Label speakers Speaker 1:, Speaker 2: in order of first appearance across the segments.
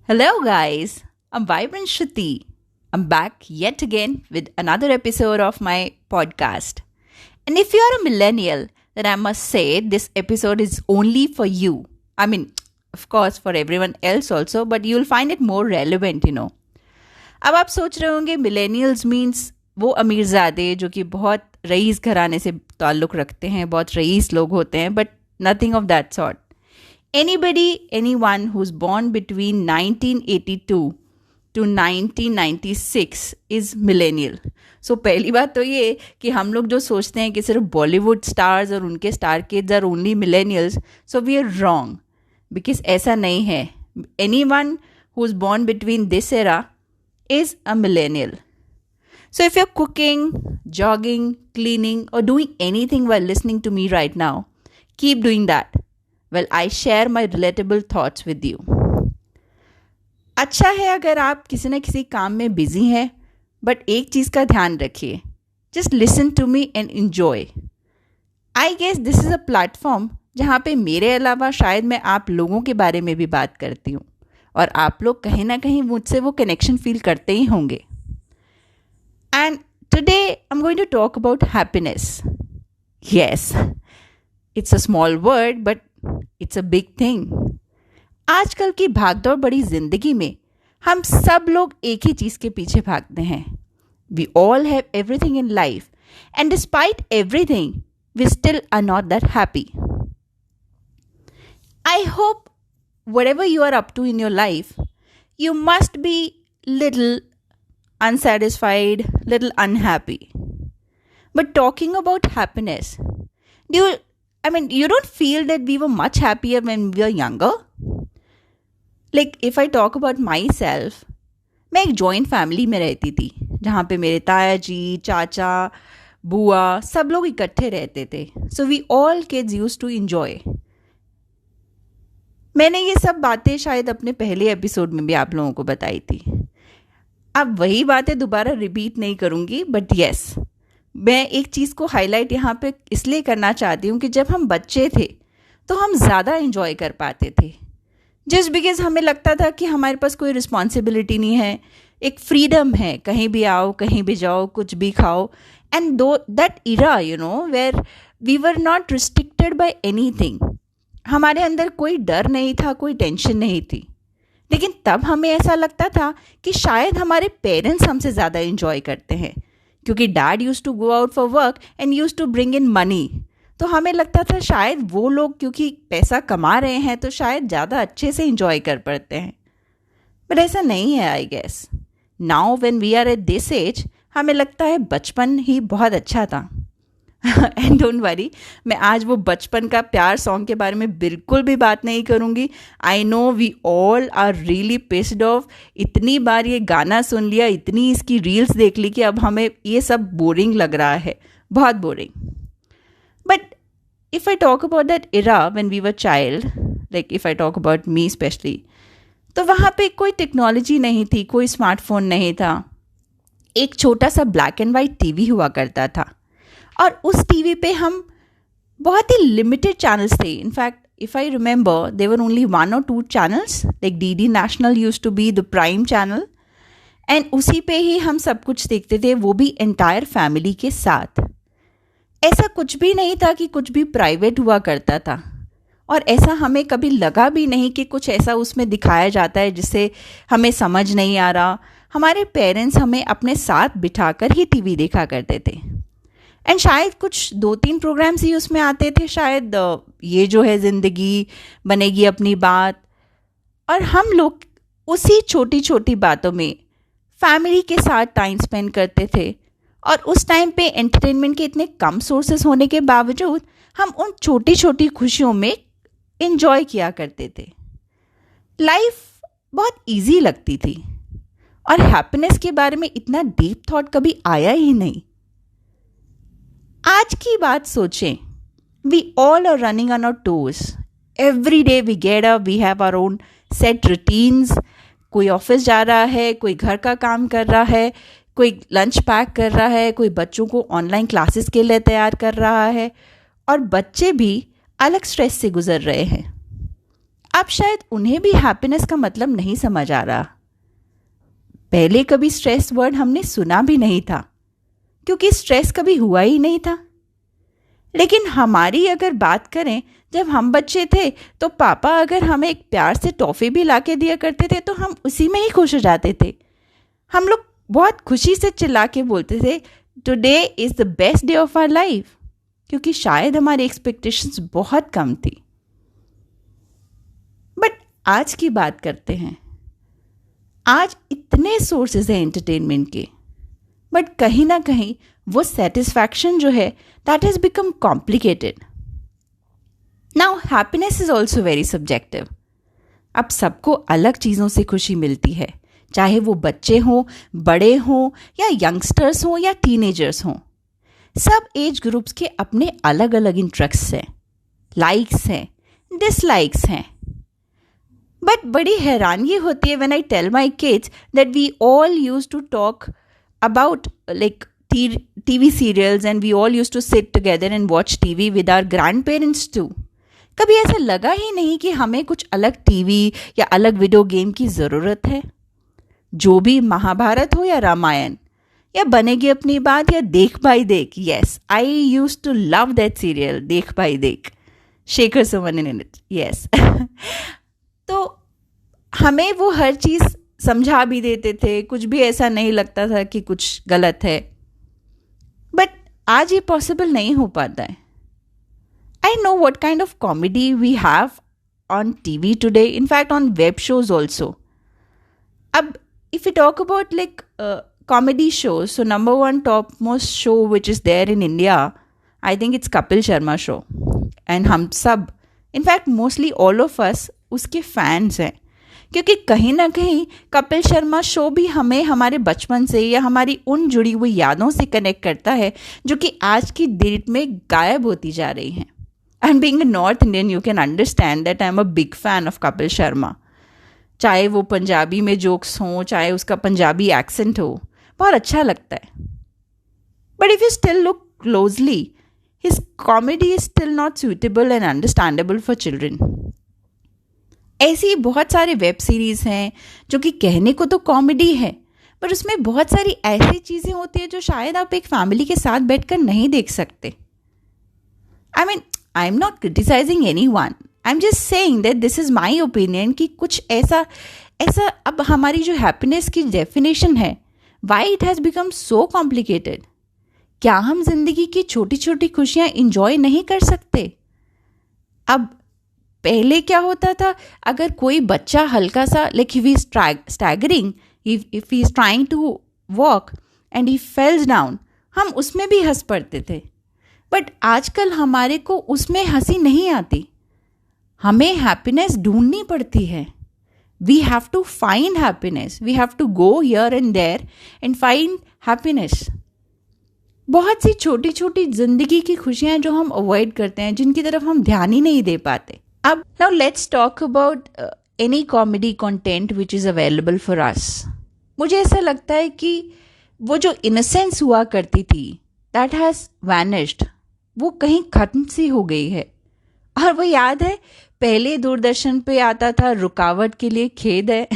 Speaker 1: Hello, guys. I'm Vibrant Shruti. I'm back yet again with another episode of my podcast. And if you're a millennial, then I must say this episode is only for you. I mean, of course, for everyone else also, but you'll find it more relevant. अब आप सोच रहे होंगे millennials means वो अमीरजादे जो कि बहुत rice घराने से ताल्लुक़ रखते हैं, बहुत रईस लोग होते हैं, but nothing of that sort. Anyone who's born between 1982 to 1996 is millennial. So पहली बात तो ये कि हम लोग जो सोचते हैं कि सिर्फ बॉलीवुड स्टार्स और उनके star kids are only millennials, so we are wrong because ऐसा नहीं है. Anyone who's born between this era is a millennial. So if you're cooking, jogging, cleaning or doing anything while listening to me right now, keep doing that. Well, I share my relatable thoughts with you. अच्छा है अगर आप किसी न किसी काम में busy हैं, बट एक चीज़ का ध्यान रखिए. Just listen to me and enjoy. I guess this is a platform जहाँ पे मेरे अलावा शायद मैं आप लोगों के बारे में भी बात करती हूँ और आप लोग कहीं ना कहीं मुझसे वो कनेक्शन फील करते ही होंगे. And today I am going to talk about happiness. Yes, it's a small word but it's a big thing. आजकल की भागदौड़ बड़ी जिंदगी में हम सब लोग एक ही चीज़ के पीछे भागते हैं. We all have everything in life and despite everything we still are not that happy. I hope whatever you are up to in your life, you must be little unsatisfied, little unhappy. But talking about happiness, you don't feel that we were much happier when we were younger? Like, if I talk about myself, मैं एक joint family में रहती थी जहाँ पे मेरे ताया जी, चाचा, बुआ सब लोग इकट्ठे रहते थे. So we all kids use to enjoy. मैंने ये सब बातें शायद अपने पहले एपिसोड में भी आप लोगों को बताई थी. अब वही बातें दोबारा रिपीट नहीं करूँगी, बट येस, मैं एक चीज़ को हाईलाइट यहाँ पे इसलिए करना चाहती हूँ कि जब हम बच्चे थे तो हम ज़्यादा इन्जॉय कर पाते थे. जस्ट बिकॉज हमें लगता था कि हमारे पास कोई रिस्पॉन्सिबिलिटी नहीं है, एक फ्रीडम है, कहीं भी आओ, कहीं भी जाओ, कुछ भी खाओ. And though that era where we were not restricted by anything. हमारे अंदर कोई डर नहीं था, कोई टेंशन नहीं थी. लेकिन तब हमें ऐसा लगता था कि शायद हमारे पेरेंट्स हमसे ज़्यादा इन्जॉय करते हैं क्योंकि dad use to go out for work and use to bring in money. तो हमें लगता था शायद वो लोग क्योंकि पैसा कमा रहे हैं तो शायद ज़्यादा अच्छे से इन्जॉय कर पाते हैं. बट ऐसा नहीं है. I guess now when we are at this age हमें लगता है बचपन ही बहुत अच्छा था. एंड डोंट वरी, मैं आज वो बचपन का प्यार सॉन्ग के बारे में बिल्कुल भी बात नहीं करूँगी. I know we all are really pissed off. इतनी बार ये गाना सुन लिया, इतनी इसकी रील्स देख ली कि अब हमें ये सब बोरिंग लग रहा है, बहुत boring. But if I talk about that era when we were child, like if I talk about me specially, तो वहाँ पे कोई टेक्नोलॉजी नहीं थी, कोई स्मार्टफोन नहीं था. एक छोटा सा ब्लैक एंड वाइट टीवी हुआ करता था और उस टीवी पे हम बहुत ही लिमिटेड चैनल्स थे. In fact if I remember there were only 1 or 2 channels. Like DD National used to be the prime channel and उसी पे ही हम सब कुछ देखते थे, वो भी एंटायर फैमिली के साथ. ऐसा कुछ भी नहीं था कि कुछ भी प्राइवेट हुआ करता था और ऐसा हमें कभी लगा भी नहीं कि कुछ ऐसा उसमें दिखाया जाता है जिससे हमें समझ नहीं आ रहा. हमारे पेरेंट्स हमें अपने साथ बिठाकर ही टीवी देखा करते थे एंड शायद कुछ 2-3 प्रोग्राम्स ही उसमें आते थे. शायद ये जो है ज़िंदगी बनेगी अपनी बात. और हम लोग उसी छोटी छोटी बातों में फैमिली के साथ टाइम स्पेंड करते थे. और उस टाइम पे एंटरटेनमेंट के इतने कम सोर्सेस होने के बावजूद हम उन छोटी छोटी खुशियों में इंजॉय किया करते थे. लाइफ बहुत इजी लगती थी और हैप्पीनेस के बारे में इतना डीप थॉट कभी आया ही नहीं. आज की बात सोचें, we all are running on our toes. Every day we get up, we have our own set routines. कोई ऑफिस जा रहा है, कोई घर का काम कर रहा है, कोई लंच पैक कर रहा है, कोई बच्चों को ऑनलाइन क्लासेस के लिए तैयार कर रहा है और बच्चे भी अलग स्ट्रेस से गुजर रहे हैं. अब शायद उन्हें भी हैप्पीनेस का मतलब नहीं समझ आ रहा। पहले कभी स्ट्रेस वर्ड हमने सुना भी नहीं था, क्योंकि स्ट्रेस कभी हुआ ही नहीं था। लेकिन हमारी अगर बात करें, जब हम बच्चे थे तो पापा अगर हमें एक प्यार से टॉफ़ी भी ला के दिया करते थे तो हम उसी में ही खुश हो जाते थे। हम लोग बहुत खुशी से चिल्ला के बोलते थे, today is the best day of our life, क्योंकि शायद हमारी एक्सपेक्टेशंस बहुत कम थी। बट आज की बात करते हैं। आज इतने सोर्सेज हैं एंटरटेनमेंट के, बट कहीं ना कहीं वो सेटिस्फैक्शन जो है that has become complicated. Now happiness is also very subjective. अब सबको अलग चीज़ों से खुशी मिलती है, चाहे वो बच्चे हों, बड़े हों, या यंगस्टर्स हों या टीनेजर्स हों। सब एज ग्रुप्स के अपने अलग अलग इंटरेस्ट्स हैं, लाइक्स हैं, डिसलाइक्स हैं। बट बड़ी हैरानी होती है when I tell my kids that we all use to talk about like TV serials and we all used to sit together and watch TV with our grandparents too. कभी ऐसा लगा ही नहीं कि हमें कुछ अलग टीवी या अलग वीडियो गेम की ज़रूरत है। जो भी महाभारत हो या रामायण, या बनेगी अपनी बात, या Dekh Bhai Dekh. Yes, I use to love that serial, Dekh Bhai Dekh, Shekhar Suman in it. Yes तो हमें वो हर चीज़ समझा भी देते थे, कुछ भी ऐसा नहीं लगता था कि कुछ गलत है। बट आज ये पॉसिबल नहीं हो पाता है। I know what kind of comedy we have on TV today, in fact on web shows also. अब if we talk about like comedy shows, so number one topmost show which is there in India, I think it's Kapil Sharma show, and हम सब, in fact mostly all of us उसके fans हैं, क्योंकि कहीं ना कहीं Kapil Sharma show भी हमें हमारे बचपन से या हमारी उन जुड़ी हुई यादों से कनेक्ट करता है जो कि आज की डेट में गायब होती जा रही हैं। And being a north Indian, you can understand that I am a big fan of Kapil Sharma. चाहे वो पंजाबी में जोक्स हों, चाहे उसका पंजाबी एक्सेंट हो, बहुत अच्छा लगता है। But if you still look closely, his comedy is still not suitable and understandable for children. ऐसी बहुत सारे वेब सीरीज़ हैं जो कि कहने को तो कॉमेडी है, पर उसमें बहुत सारी ऐसी चीज़ें होती हैं जो शायद आप एक फैमिली के साथ बैठकर नहीं देख सकते। I am not criticising anyone, I am just saying that this is my opinion कि कुछ ऐसा अब हमारी जो हैप्पीनेस की डेफिनेशन है, why it has become so complicated. क्या हम जिंदगी की छोटी छोटी खुशियाँ इंजॉय नहीं कर सकते? अब पहले क्या होता था, अगर कोई बच्चा हल्का सा like if he is staggering, if he is trying to walk and he falls down, हम उसमें भी हंस पड़ते थे। बट आजकल हमारे को उसमें हंसी नहीं आती, हमें हैप्पीनेस ढूंढनी पड़ती है। We have to find happiness, we have to go here and there and find happiness. बहुत सी छोटी छोटी जिंदगी की खुशियाँ जो हम अवॉइड करते हैं, जिनकी तरफ हम ध्यान ही नहीं दे पाते। अब now let's talk about any comedy content which is available for us. मुझे ऐसा लगता है कि वो जो इनोसेंस हुआ करती थी, दैट हैज़ वैनिश्ड, वो कहीं ख़त्म सी हो गई है। और वो याद है, पहले दूरदर्शन पे आता था रुकावट के लिए खेद है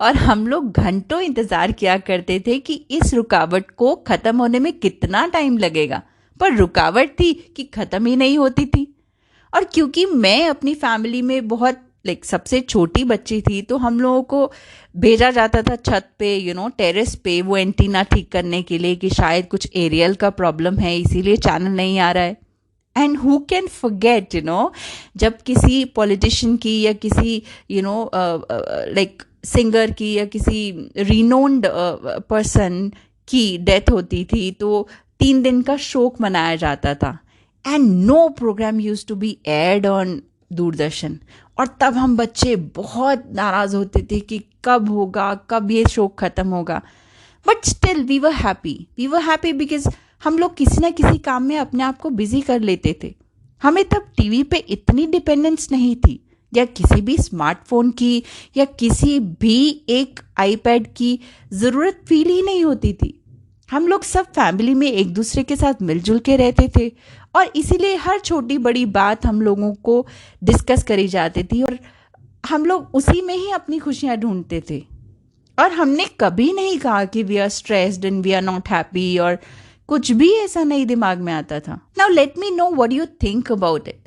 Speaker 1: और हम लोग घंटों इंतज़ार किया करते थे कि इस रुकावट को ख़त्म होने में कितना टाइम लगेगा, पर रुकावट थी कि ख़त्म ही नहीं होती थी। और क्योंकि मैं अपनी फैमिली में बहुत लाइक सबसे छोटी बच्ची थी, तो हम लोगों को भेजा जाता था छत पे, टेरेस पे, वो एंटीना ठीक करने के लिए कि शायद कुछ एरियल का प्रॉब्लम है, इसीलिए चैनल नहीं आ रहा है। एंड हु कैन फॉरगेट, जब किसी पॉलिटिशियन की या किसी लाइक सिंगर की या किसी रिनोन्ड पर्सन की डेथ होती थी, तो 3 दिन का शोक मनाया जाता था। And no programme use to be aired on Doordarshan. और तब हम बच्चे बहुत नाराज़ होते थे कि कब होगा, कब ये शोक ख़त्म होगा। But still we were happy because हम लोग किसी ना किसी काम में अपने आप को बिजी कर लेते थे। हमें तब टीवी पे इतनी डिपेंडेंस नहीं थी, या किसी भी स्मार्टफोन की, या किसी भी एक आईपैड की ज़रूरत फील ही नहीं होती थी। हम लोग सब फैमिली में एक दूसरे के साथ मिलजुल के रहते थे, और इसीलिए हर छोटी बड़ी बात हम लोगों को डिस्कस करी जाती थी। और हम लोग उसी में ही अपनी खुशियाँ ढूंढते थे और हमने कभी नहीं कहा कि we are stressed and we are not happy, और कुछ भी ऐसा नहीं दिमाग में आता था. Now let me know what you think about it.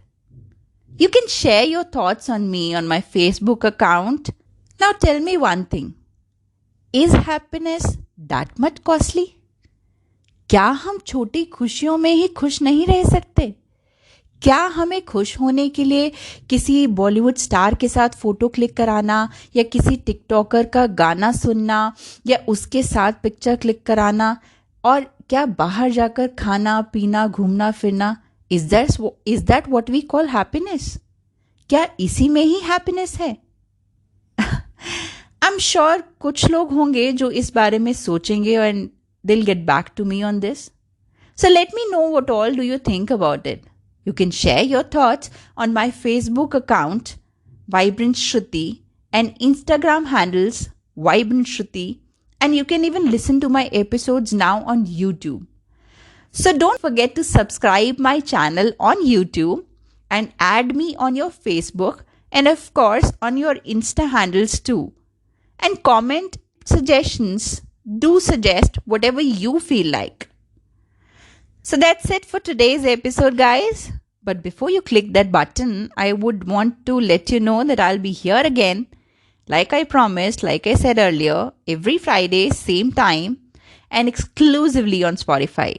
Speaker 1: You can share your thoughts on me on my Facebook account. Now tell me one thing. Is happiness that much costly? क्या हम छोटी खुशियों में ही खुश नहीं रह सकते? क्या हमें खुश होने के लिए किसी बॉलीवुड स्टार के साथ फोटो क्लिक कराना या किसी टिकटॉकर का गाना सुनना या उसके साथ पिक्चर क्लिक कराना और क्या बाहर जाकर खाना पीना घूमना फिरना, is that what we call happiness? क्या इसी में ही हैप्पीनेस है? आई एम श्योर कुछ लोग होंगे जो इस बारे में सोचेंगे and they'll get back to me on this. So let me know what all do you think about it. You can share your thoughts on my Facebook account Vibrant Shruti and Instagram handles Vibrant Shruti, and you can even listen to my episodes now on YouTube. So don't forget to subscribe my channel on YouTube and add me on your Facebook and of course on your Insta handles too. And comment suggestions. Do suggest whatever you feel like. So that's it for today's episode, guys. But before you click that button, I would want to let you know that I'll be here again, like I promised, like I said earlier, every Friday, same time, and exclusively on Spotify.